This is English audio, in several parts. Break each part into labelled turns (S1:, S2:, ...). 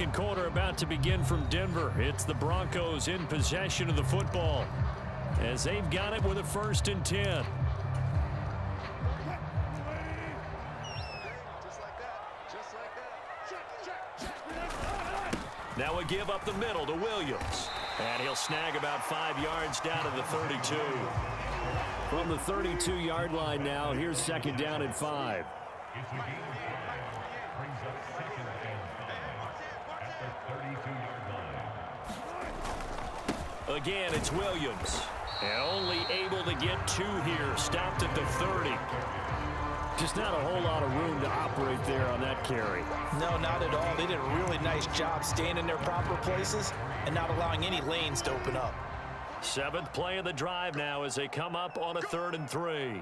S1: second quarter about to begin from Denver. It's the Broncos in possession of the football as they've got it with a 1st and 10. Now a give up the middle to Williams. And he'll snag about 5 yards down to the 32. From the 32-yard line now, here's 2nd down and 5. Again, it's Williams. And only able to get 2 here. Stopped at the 30. Just not a whole lot of room to operate there on that carry.
S2: No, not at all. They did a really nice job staying in their proper places and not allowing any lanes to open up.
S1: 7th play of the drive now as they come up on a 3rd and 3.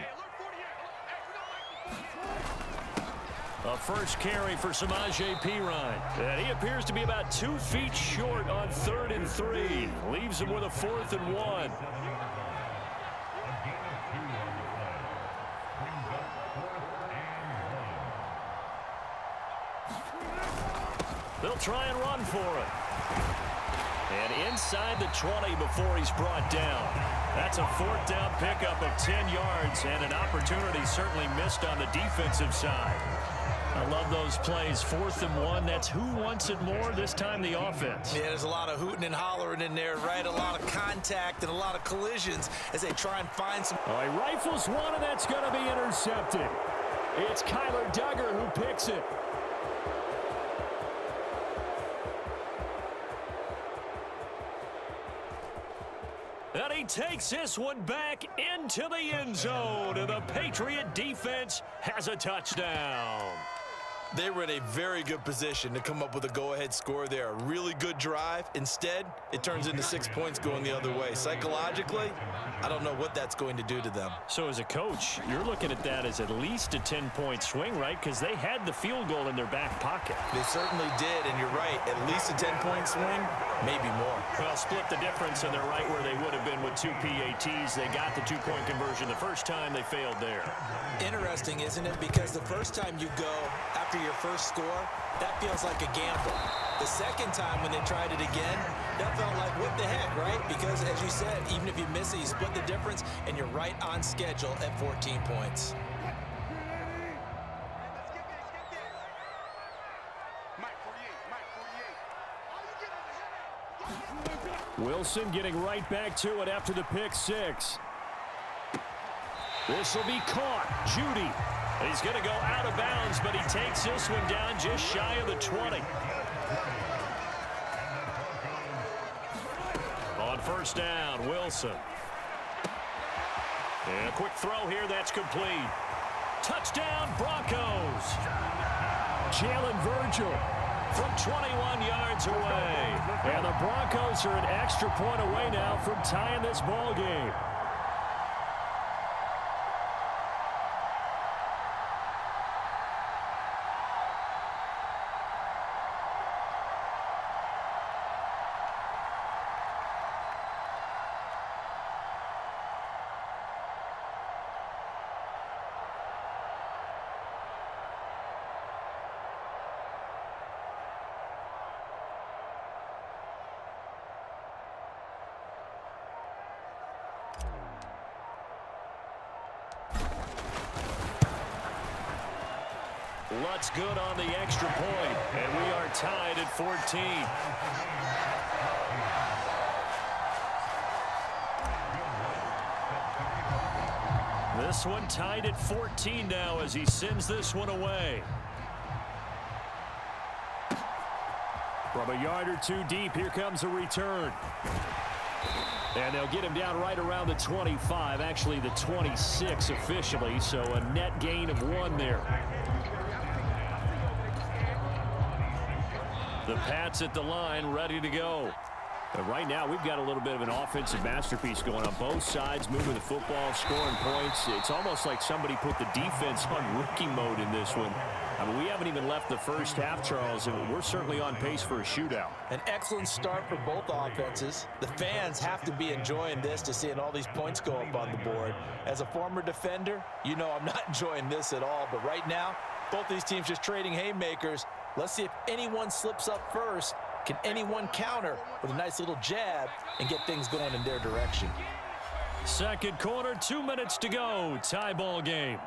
S1: A first carry for Samaje Perine. And he appears to be about 2 feet short on 3rd and 3. Leaves him with a 4th and 1. They'll try and run for it. And inside the 20 before he's brought down. That's a 4th down pickup of 10 yards and an opportunity certainly missed on the defensive side. I love those plays. 4th and 1. That's who wants it more, this time the offense.
S2: Yeah, there's a lot of hooting and hollering in there, right? A lot of contact and a lot of collisions as they try and find some.
S1: Oh, he rifles one, and that's going to be intercepted. It's Kyler Duggar who picks it. And he takes this one back into the end zone, and the Patriot defense has a touchdown.
S2: They were in a very good position to come up with a go-ahead score there. A really good drive. Instead, it turns into 6 points going the other way. Psychologically, I don't know what that's going to do to them.
S1: So as a coach, you're looking at that as at least a 10-point swing, right? Because they had the field goal in their back pocket.
S2: They certainly did, and you're right. At least a 10-point swing, maybe more.
S1: Well, split the difference, and they're right where they would have been with 2 PATs. They got the 2-point conversion the first time. They failed there.
S2: Interesting, isn't it? Because the first time you go after your first score, that feels like a gamble. The second time when they tried it again, that felt like, what the heck, right? Because, as you said, even if you miss it, you split the difference, and you're right on schedule at 14 points.
S1: Wilson getting right back to it after the pick 6. This will be caught. Judy. He's going to go out of bounds, but he takes this one down just shy of the 20. On 1st down, Wilson. And a quick throw here, that's complete. Touchdown, Broncos. Jalen Virgil from 21 yards away. And the Broncos are an extra point away now from tying this ball game. Lutz good on the extra point, and we are tied at 14. This one tied at 14 now as he sends this one away. From a yard or 2 deep, here comes a return. And they'll get him down right around the 25, actually the 26 officially, so a net gain of 1 there. The Pats at the line, ready to go. But right now, we've got a little bit of an offensive masterpiece going on both sides, moving the football, scoring points. It's almost like somebody put the defense on rookie mode in this one. I mean, we haven't even left the first half, Charles, and we're certainly on pace for a shootout.
S2: An excellent start for both offenses. The fans have to be enjoying this to seeing all these points go up on the board. As a former defender, you know I'm not enjoying this at all. But right now, both these teams just trading haymakers, Let's see if anyone slips up first. Can anyone counter with a nice little jab and get things going in their direction?
S1: Second quarter, 2 minutes to go. Tie ball game.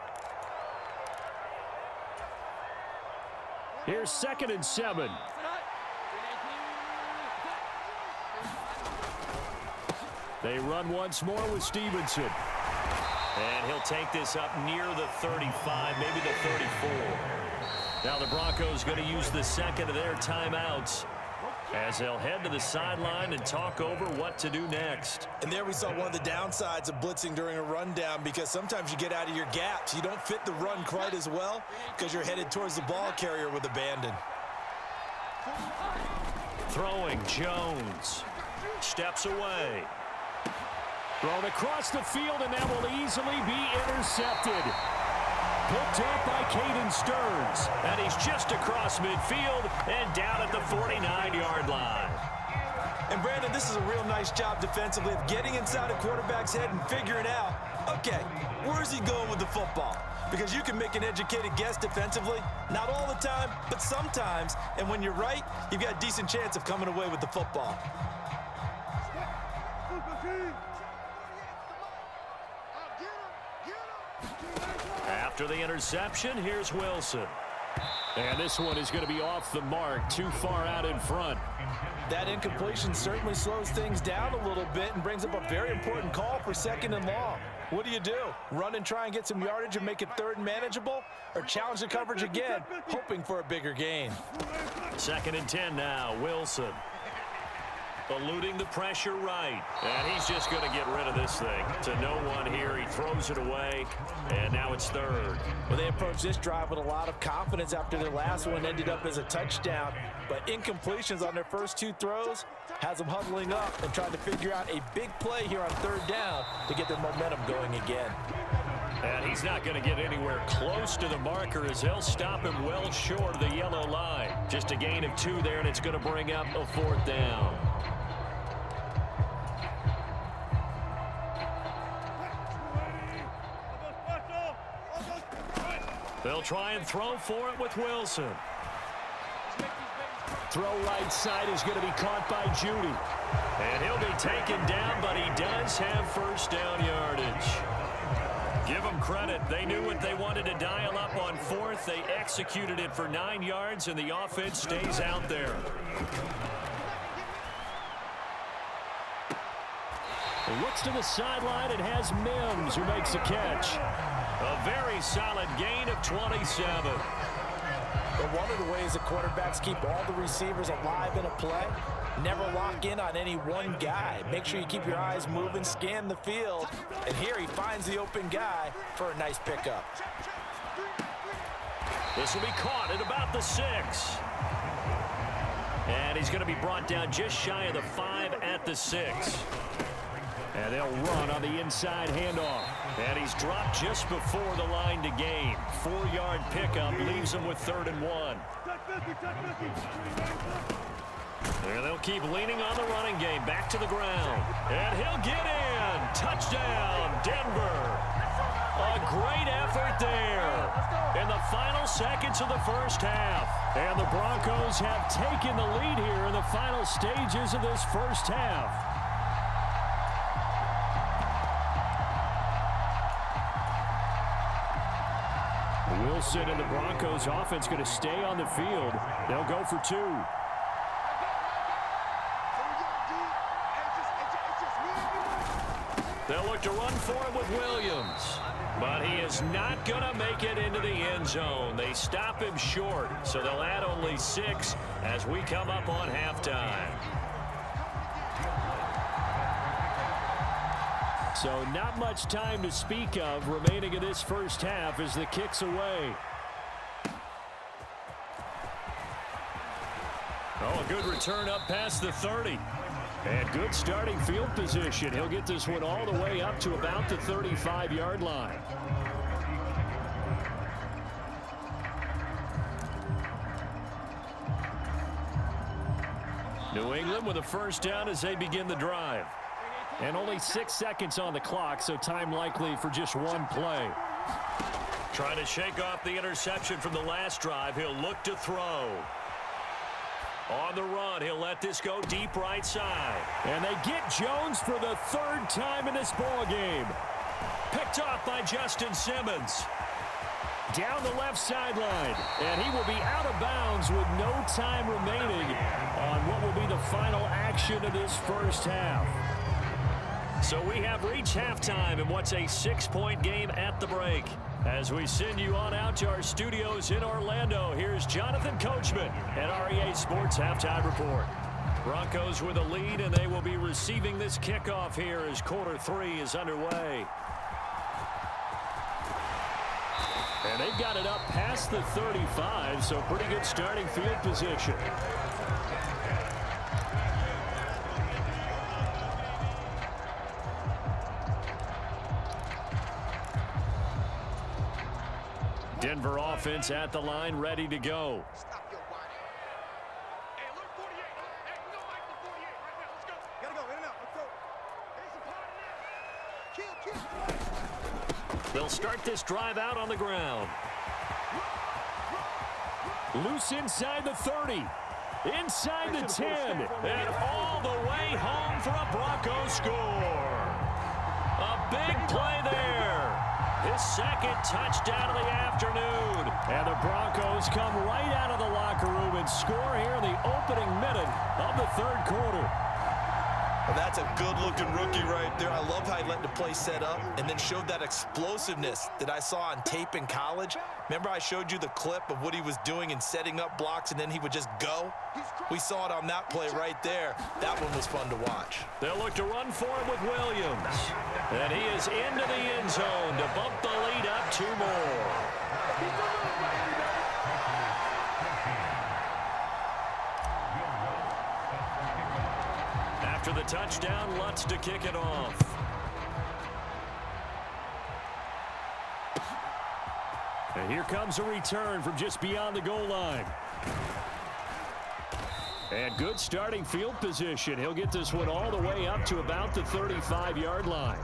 S1: Here's 2nd and 7. They run once more with Stevenson. And he'll take this up near the 35, maybe the 34. Now the Broncos going to use the second of their timeouts as they'll head to the sideline and talk over what to do next.
S2: And there we saw one of the downsides of blitzing during a rundown, because sometimes you get out of your gaps. You don't fit the run quite as well because you're headed towards the ball carrier with abandon.
S1: Throwing, Jones. Steps away. Thrown across the field, and that will easily be intercepted. Picked up by Caden Stearns. And he's just across midfield and down at the 49-yard line.
S2: And Brandon, this is a real nice job defensively of getting inside a quarterback's head and figuring out, okay, where's he going with the football? Because you can make an educated guess defensively, not all the time, but sometimes. And when you're right, you've got a decent chance of coming away with the football.
S1: After the interception, here's Wilson. And this one is going to be off the mark, too far out in front.
S2: That incompletion certainly slows things down a little bit and brings up a very important call for 2nd and long. What do? Run and try and get some yardage and make it 3rd and manageable? Or challenge the coverage again, hoping for a bigger gain?
S1: 2nd and 10 now, Wilson. Eluding the pressure right. And he's just going to get rid of this thing. To no one here. He throws it away. And now it's 3rd.
S2: Well, they approached this drive with a lot of confidence after their last one ended up as a touchdown. But incompletions on their first 2 throws has them huddling up and trying to figure out a big play here on 3rd down to get their momentum going again.
S1: And he's not going to get anywhere close to the marker as they'll stop him well short of the yellow line. Just a gain of 2 there, and it's going to bring up a 4th down. They'll try and throw for it with Wilson. Throw right side is going to be caught by Judy. And he'll be taken down, but he does have 1st down yardage. Give them credit. They knew what they wanted to dial up on 4th. They executed it for 9 yards, and the offense stays out there. Looks to the sideline. It has Mims who makes a catch. A very solid gain of 27.
S2: But one of the ways the quarterbacks keep all the receivers alive in a play, never lock in on any one guy. Make sure you keep your eyes moving, scan the field. And here he finds the open guy for a nice pickup.
S1: This will be caught at about the 6. And he's going to be brought down just shy of the 5 at the 6. And they'll run on the inside handoff. And he's dropped just before the line to gain. 4-yard pickup leaves him with 3rd and 1. And they'll keep leaning on the running game. Back to the ground. And he'll get in. Touchdown, Denver. A great effort there in the final seconds of the first half. And the Broncos have taken the lead here in the final stages of this first half. Wilson and the Broncos offense going to stay on the field. They'll go for 2. They'll look to run for it with Williams. But he is not going to make it into the end zone. They stop him short, so they'll add only 6 as we come up on halftime. So not much time to speak of remaining in this first half as the kick's away. Oh, a good return up past the 30. And good starting field position. He'll get this one all the way up to about the 35-yard line. New England with a 1st down as they begin the drive. And only 6 seconds on the clock, so time likely for just one play. Trying to shake off the interception from the last drive. He'll look to throw. On the run, he'll let this go deep right side. And they get Jones for the third time in this ball game. Picked off by Justin Simmons. Down the left sideline. And he will be out of bounds with no time remaining on what will be the final action of this first half. So we have reached halftime in what's a 6-point game at the break. As we send you on out to our studios in Orlando, here's Jonathan Coachman at REA Sports Halftime Report. Broncos with a lead, and they will be receiving this kickoff here as quarter 3 is underway. And they've got it up past the 35, so pretty good starting field position. Denver offense at the line, ready to go.
S3: Stop your whining. Hey, look, 48. Hey, we don't like the 48 right now. Let's go. Gotta go. In and out. Let's go. Here's some part in there. Kill.
S1: They'll start this drive out on the ground. Loose inside the 30. Inside the 10. And all the way home for a Broncos score. A big play there. His second touchdown of the afternoon. And the Broncos come right out of the locker room and score here in the opening minute of the third quarter.
S2: Well, that's a good-looking rookie right there. I love how he let the play set up and then showed that explosiveness that I saw on tape in college. Remember I showed you the clip of what he was doing and setting up blocks, and then he would just go? We saw it on that play right there. That one was fun to watch.
S1: They'll look to run for it with Williams. And he is into the end zone to bump the lead up 2 more. After the touchdown, Lutz to kick it off. And here comes a return from just beyond the goal line. And good starting field position. He'll get this one all the way up to about the 35-yard line.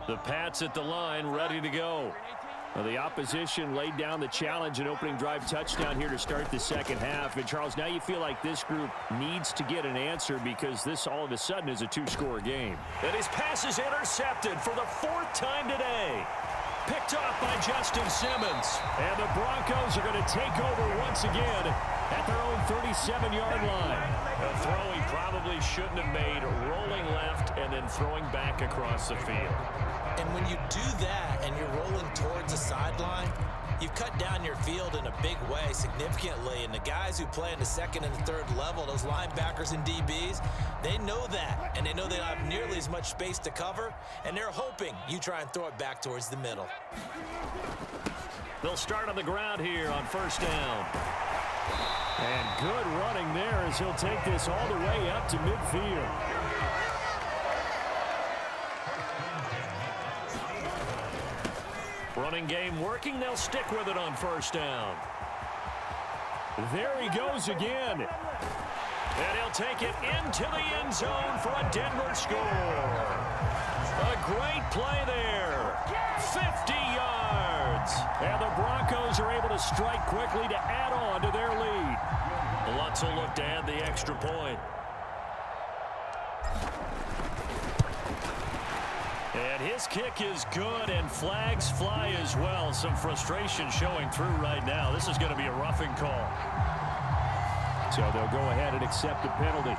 S1: The Pats at the line, ready to go. Well, the opposition laid down the challenge and opening drive touchdown here to start the second half. And, Charles, now you feel like this group needs to get an answer because this all of a sudden is a 2-score game. And his pass is intercepted for the 4th time today. Picked off by Justin Simmons. And the Broncos are going to take over once again at their own 37-yard line. A throw he probably shouldn't have made, rolling left and then throwing back across the field.
S2: And when you do that and you're rolling towards the sideline, you cut down your field in a big way significantly. And the guys who play in the second and the third level, those linebackers and DBs, they know that. And they know they don't have nearly as much space to cover. And they're hoping you try and throw it back towards the middle.
S1: They'll start on the ground here on first down. And good running there as he'll take this all the way up to midfield. Running game working. They'll stick with it on first down. There he goes again. And he'll take it into the end zone for a Denver score. A great play there. 50 yards. And the Broncos are able to strike quickly to add on to their lead. Lutz will look to add the extra point. And his kick is good, and flags fly as well. Some frustration showing through right now. This is going to be a roughing call. So they'll go ahead and accept the penalty.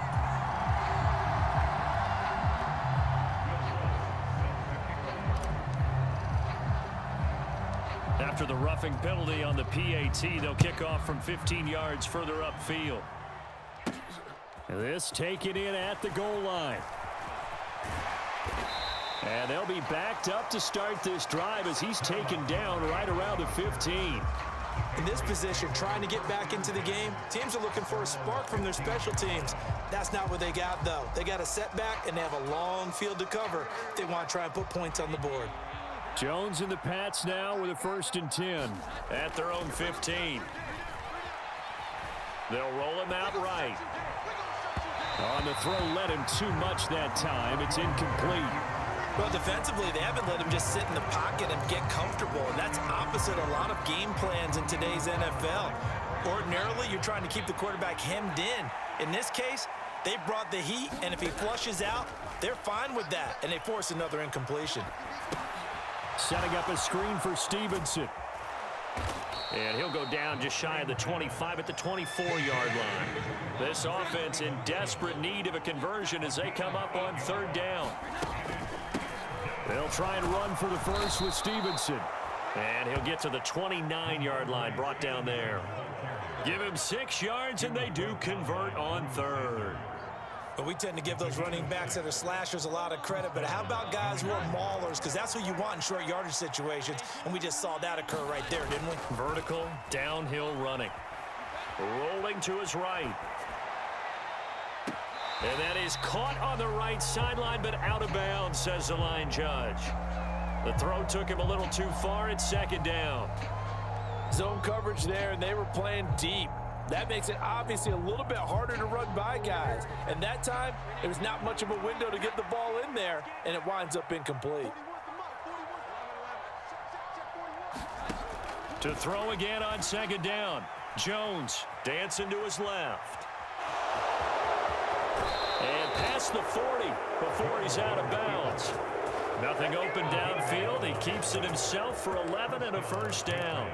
S1: After the roughing penalty on the PAT, they'll kick off from 15 yards further upfield. This taken in at the goal line. And they'll be backed up to start this drive as he's taken down right around the 15.
S2: In this position, trying to get back into the game, teams are looking for a spark from their special teams. That's not what they got, though. They got a setback, and they have a long field to cover if they want to try and put points on the board.
S1: Jones and the Pats now with a 1st and 10 at their own 15. They'll roll him out right. On the throw, led him too much that time. It's incomplete.
S2: Well, defensively, they haven't let him just sit in the pocket and get comfortable, and that's opposite a lot of game plans in today's NFL. Ordinarily, you're trying to keep the quarterback hemmed in. In this case, they brought the heat, and if he flushes out, they're fine with that, and they force another incompletion.
S1: Setting up a screen for Stevenson. And he'll go down just shy of the 25 at the 24-yard line. This offense in desperate need of a conversion as they come up on third down. They'll try and run for the first with Stevenson. And he'll get to the 29-yard line, brought down there. Give him 6 yards, and they do convert on third.
S2: But we tend to give those running backs that are slashers a lot of credit, but how about guys who are maulers? Because that's what you want in short yardage situations, and we just saw that occur right there, didn't we?
S1: Vertical, downhill running. Rolling to his right. And that is caught on the right sideline, but out of bounds, says the line judge. The throw took him a little too far. It's second down.
S4: Zone coverage there, and they were playing deep. That makes it obviously a little bit harder to run by guys. And that time, there was not much of a window to get the ball in there, and it winds up incomplete.
S1: To throw again on second down. Jones dancing to his left. And past the 40 before he's out of bounds. Nothing open downfield. He keeps it himself for 11 and a first down.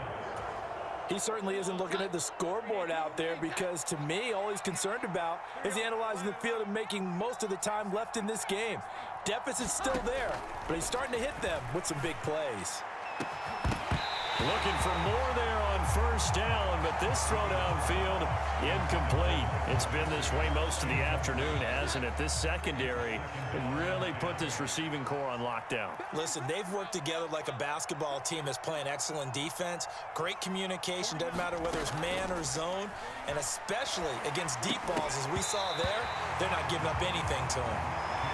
S4: He certainly isn't looking at the scoreboard out there because, to me, all he's concerned about is analyzing the field and making most of the time left in this game. Deficit's still there, but he's starting to hit them with some big plays.
S1: Looking for more there on first down, but this throw downfield, incomplete. It's been this way most of the afternoon, hasn't it? This secondary really put this receiving core on lockdown.
S2: Listen, they've worked together like a basketball team that's playing excellent defense. Great communication, doesn't matter whether it's man or zone, and especially against deep balls, as we saw there, they're not giving up anything to him.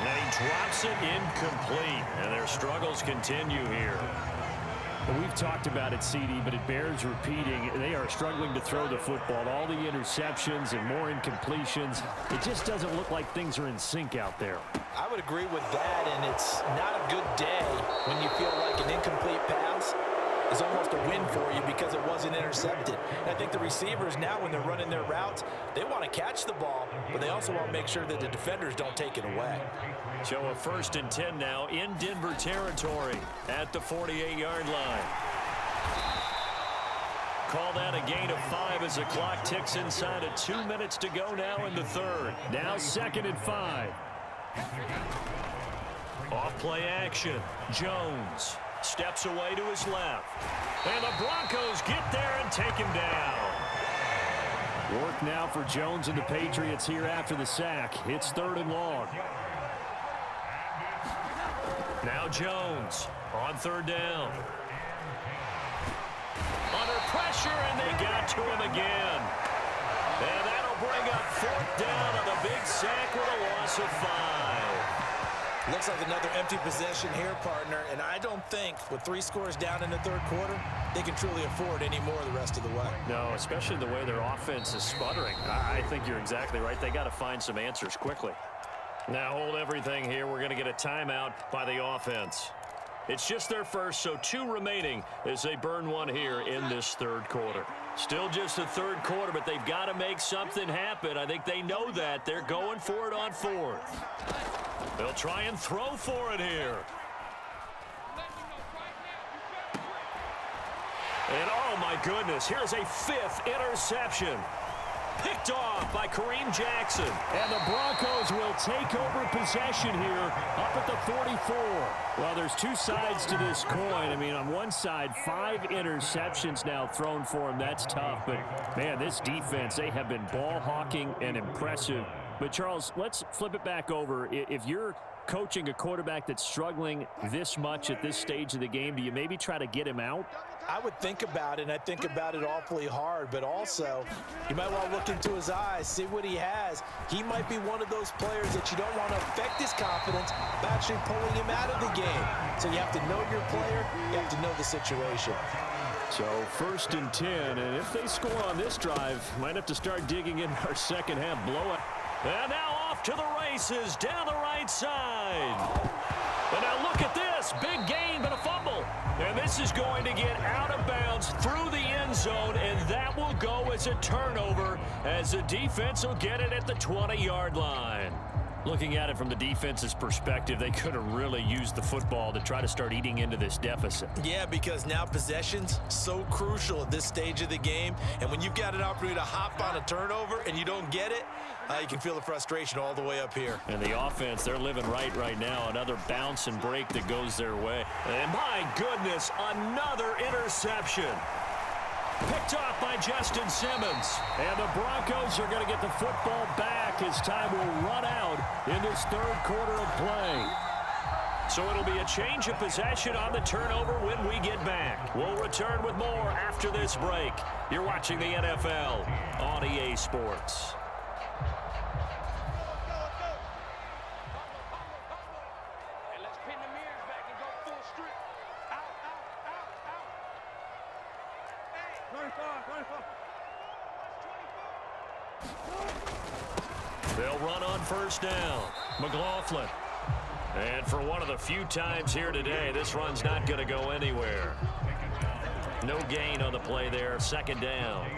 S1: And he drops it incomplete, and their struggles continue here.
S5: Well, we've talked about it, CD, but it bears repeating. They are struggling to throw the football. All the interceptions and more incompletions. It just doesn't look like things are in sync out there.
S4: I would agree with that, and it's not a good day when you feel like an incomplete pass is almost a win for you because it wasn't intercepted. And I think the receivers now, when they're running their routes, they want to catch the ball, but they also want to make sure that the defenders don't take it away.
S1: So a 1st and 10 now in Denver territory at the 48-yard line. Call that a gain of 5 as the clock ticks inside of 2 minutes to go now in the third.
S5: Now 2nd and 5.
S1: Off play action. Jones steps away to his left. And the Broncos get there and take him down.
S5: Work now for Jones and the Patriots here after the sack. It's 3rd and long.
S1: Now Jones on 3rd down. Under pressure, and they got to him again. And that'll bring up 4th down on the big sack with a loss of 5.
S2: Looks like another empty possession here, partner, and I don't think with 3 scores down in the 3rd quarter, they can truly afford any more the rest of the way.
S1: No, especially the way their offense is sputtering. I think you're exactly right. They got to find some answers quickly. Now hold everything here. We're going to get a timeout by the offense. It's just their first, so 2 remaining as they burn one here in this 3rd quarter. Still just the 3rd quarter, but they've got to make something happen. I think they know that. They're going for it on 4th. They'll try and throw for it here. And oh my goodness, here's a 5th interception. Picked off by Kareem Jackson.
S5: And the Broncos will take over possession here up at the 44. Well, there's 2 sides to this coin. I mean, on one side, 5 interceptions now thrown for him. That's tough. But, man, this defense, they have been ball hawking and impressive. But, Charles, let's flip it back over. If you're coaching a quarterback that's struggling this much at this stage of the game, do you maybe try to get him out?
S4: I would think about it, and I think about it awfully hard, but also you might want to look into his eyes, see what he has. He might be one of those players that you don't want to affect his confidence by actually pulling him out of the game. So you have to know your player, you have to know the situation.
S5: So 1st and 10, and if they score on this drive, might have to start digging in our second half blowout.
S1: And now off
S5: off to the races down the right side. But now look at this. Big gain, but a fumble. And this is going to get out of bounds through the end zone, and that will go as a turnover as the defense will get it at the 20-yard line. Looking at it from the defense's perspective, they could have really used the football to try to start eating into this deficit.
S4: Yeah, because now possession's so crucial at this stage of the game. And when you've got an opportunity to hop on a turnover and you don't get it, you can feel the frustration all the way up here.
S5: And the offense, they're living right now. Another bounce and break that goes their way. And my goodness, another interception. Picked off by Justin Simmons. And the Broncos are going to get the football back as time will run out in this third quarter of play. So it'll be a change of possession on the turnover when we get back. We'll return with more after this break. You're watching the NFL on EA Sports. They'll run on first down. McLaughlin. And for one of the few times here today, this run's not going to go anywhere. No gain on the play there. Second down.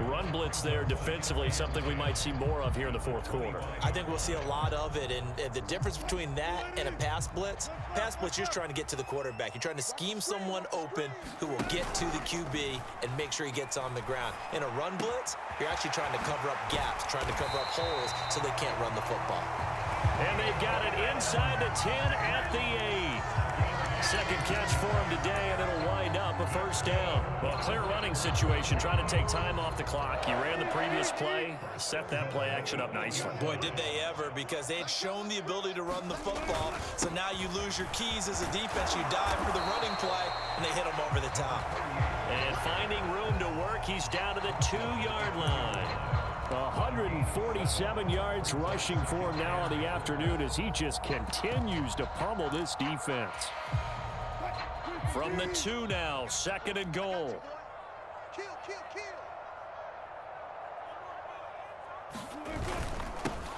S5: Run blitz there defensively, something we might see more of here in the fourth quarter.
S4: I think we'll see a lot of it, and the difference between that and a pass blitz, you're just trying to get to the quarterback. You're trying to scheme someone open who will get to the QB and make sure he gets on the ground. In a run blitz, you're actually trying to cover up gaps, trying to cover up holes so they can't run the football.
S5: And they've got it inside the 10 at the 8. Second catch for him today, and it'll wind up a first down. Well, clear running situation, trying to take time off the clock. He ran the previous play, set that play action up nicely.
S4: Boy, did they ever, because they had shown the ability to run the football. So now you lose your keys as a defense. You dive for the running play, and they hit him over the top.
S5: And finding room to work, he's down to the 2-yard line. 147 yards rushing for him now on the afternoon as he just continues to pummel this defense. From the 2 now, second and goal.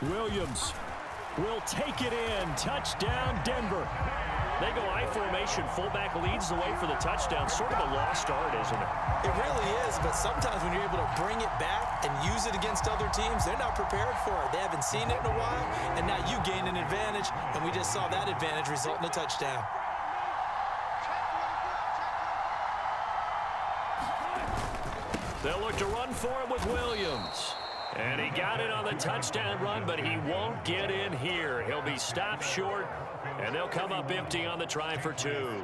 S5: Williams will take it in. Touchdown, Denver. They go I formation. Fullback leads the way for the touchdown. Sort of a lost art, isn't it?
S4: It really is, but sometimes when you're able to bring it back and use it against other teams, they're not prepared for it. They haven't seen it in a while, and now you gain an advantage, and we just saw that advantage result in a touchdown.
S5: They'll look to run for him with Williams. And he got it on the touchdown run, but he won't get in here. He'll be stopped short, and they'll come up empty on the try for 2.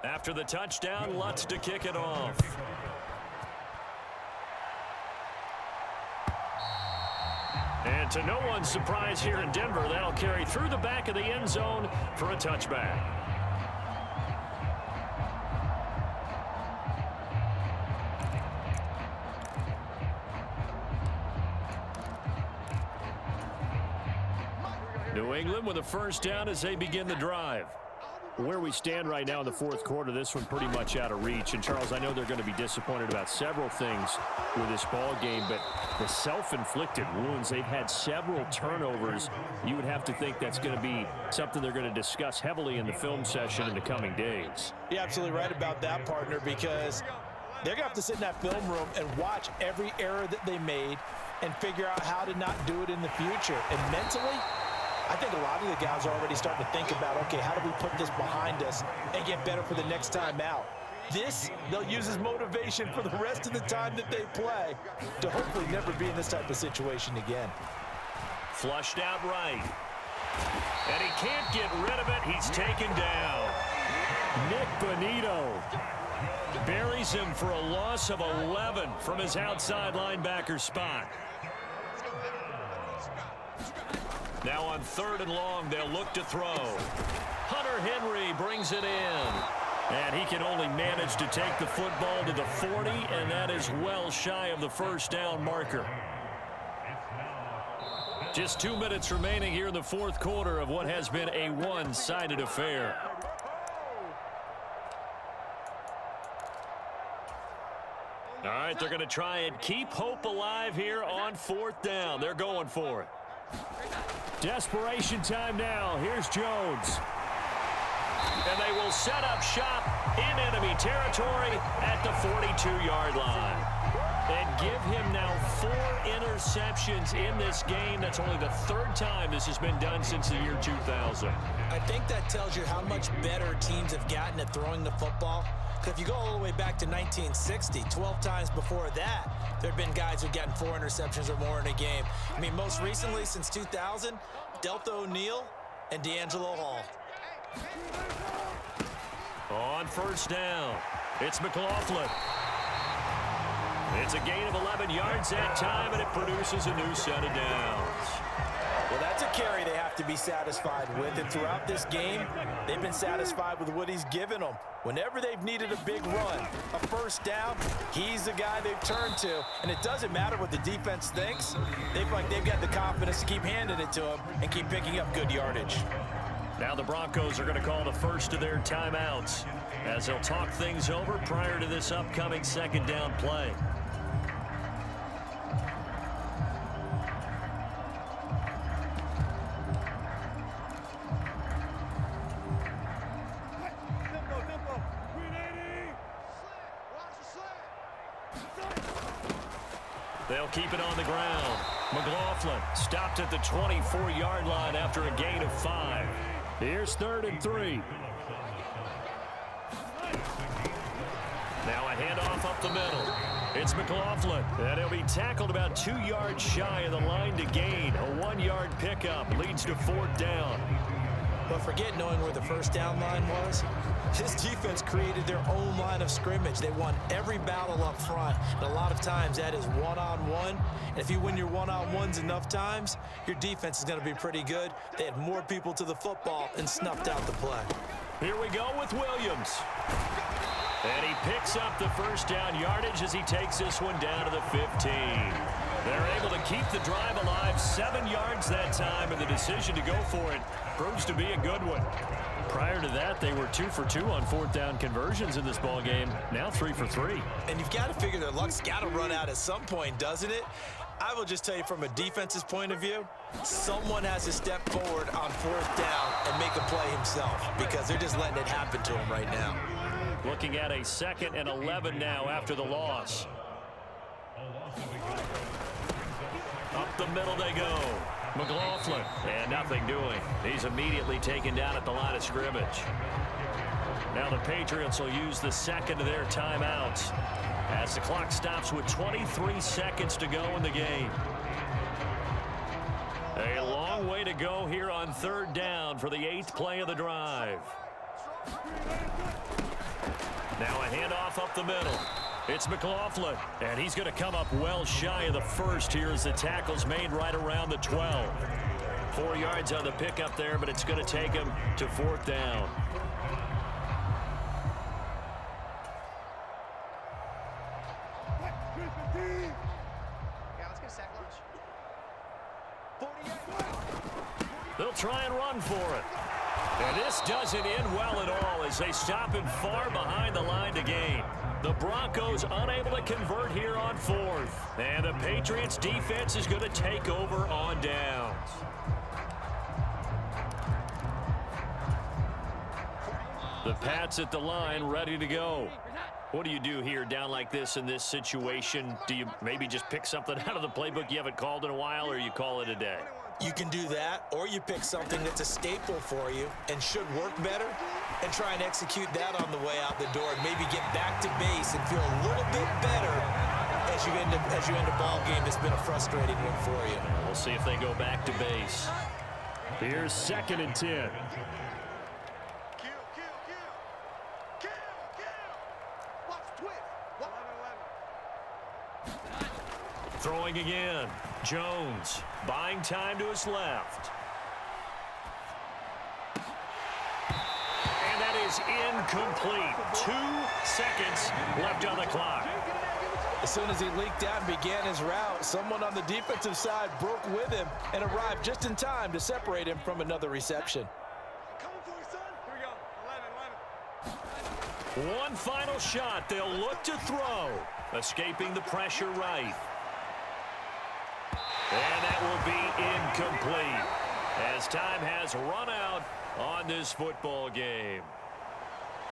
S5: After the touchdown, Lutz to kick it off. And to no one's surprise here in Denver, that'll carry through the back of the end zone for a touchback. New England with a first down as they begin the drive. Where we stand right now in the fourth quarter, this one pretty much out of reach. And, Charles, I know they're going to be disappointed about several things with this ball game, but the self-inflicted wounds, they've had several turnovers. You would have to think that's going to be something they're going to discuss heavily in the film session in the coming days.
S4: You're absolutely right about that, partner, because they're going to have to sit in that film room and watch every error that they made and figure out how to not do it in the future. And mentally, I think a lot of the guys are already starting to think about, okay, how do we put this behind us and get better for the next time out? This, they'll use as motivation for the rest of the time that they play to hopefully never be in this type of situation again.
S5: Flushed out right. And he can't get rid of it. He's taken down. Nick Bonito buries him for a loss of 11 from his outside linebacker spot. Now on 3rd and long, they'll look to throw. Hunter Henry brings it in. And he can only manage to take the football to the 40, and that is well shy of the first down marker. Just 2 minutes remaining here in the fourth quarter of what has been a one-sided affair.
S1: All right, they're going to try and keep hope alive here on 4th down. They're going for it.
S5: Desperation time now. Here's Jones.
S1: And they will set up shop in enemy territory at the 42-yard line. And give him now 4 interceptions in this game. That's only the 3rd time this has been done since the year 2000.
S2: I think that tells you how much better teams have gotten at throwing the football. Because if you go all the way back to 1960, 12 times before that, there have been guys who've gotten 4 interceptions or more in a game. I mean, most recently, since 2000, Delta O'Neal and D'Angelo Hall.
S1: On 1st down, it's McLaughlin. It's a gain of 11 yards that time, and it produces a new set of downs.
S4: Well, that's a carry they have to be satisfied with. And throughout this game, they've been satisfied with what he's given them. Whenever they've needed a big run, a 1st down, he's the guy they've turned to. And it doesn't matter what the defense thinks. They feel like they've got the confidence to keep handing it to him and keep picking up good yardage.
S1: Now the Broncos are going to call the first of their timeouts as they'll talk things over prior to this upcoming 2nd down play. They'll keep it on the ground. McLaughlin stopped at the 24-yard line after a gain of 5.
S5: Here's 3rd and 3.
S1: Now a handoff up the middle. It's McLaughlin. And he'll be tackled about 2 yards shy of the line to gain. A 1-yard pickup leads to 4th down.
S2: But forget knowing where the 1st down line was. This defense created their own line of scrimmage. They won every battle up front. And a lot of times that is one-on-one. And if you win your one-on-ones enough times, your defense is going to be pretty good. They had more people to the football and snuffed out the play.
S1: Here we go with Williams. And he picks up the 1st down yardage as he takes this one down to the 15. They're able to keep the drive alive, 7 yards that time, and the decision to go for it proves to be a good one. Prior to that, they were 2 for 2 on 4th down conversions in this ball game. Now 3 for 3.
S2: And you've got to figure their luck's got to run out at some point, doesn't it? I will just tell you from a defense's point of view, someone has to step forward on 4th down and make a play himself because they're just letting it happen to him right now.
S1: Looking at a 2nd and 11 now after the loss. Up the middle they go. McLaughlin, and nothing doing. He's immediately taken down at the line of scrimmage. Now the Patriots will use the 2nd of their timeouts as the clock stops with 23 seconds to go in the game. A long way to go here on 3rd down for the 8th play of the drive. Now a handoff up the middle. It's McLaughlin, and he's going to come up well shy of the 1st here as the tackle's made right around the 12. 4 yards on the pickup there, but it's going to take him to 4th down. They'll try and run for it. And this doesn't end well at all as they stop him far behind the line to gain. The Broncos unable to convert here on 4th. And the Patriots defense is going to take over on downs. The Pats at the line ready to go. What do you do here down like this in this situation? Do you maybe just pick something out of the playbook you haven't called in a while, or you call it a day?
S2: You can do that, or you pick something that's a staple for you and should work better and try and execute that on the way out the door and maybe get back to base and feel a little bit better as you end a ball game that's been a frustrating one for you.
S1: We'll see if they go back to base.
S5: Here's 2nd and 10.
S1: Throwing again. Jones buying time to his left. And that is incomplete. 2 seconds left on the clock.
S4: As soon as he leaked out and began his route, someone on the defensive side broke with him and arrived just in time to separate him from another reception.
S1: One final shot. They'll look to throw. Escaping the pressure right. And that will be incomplete as time has run out on this football game.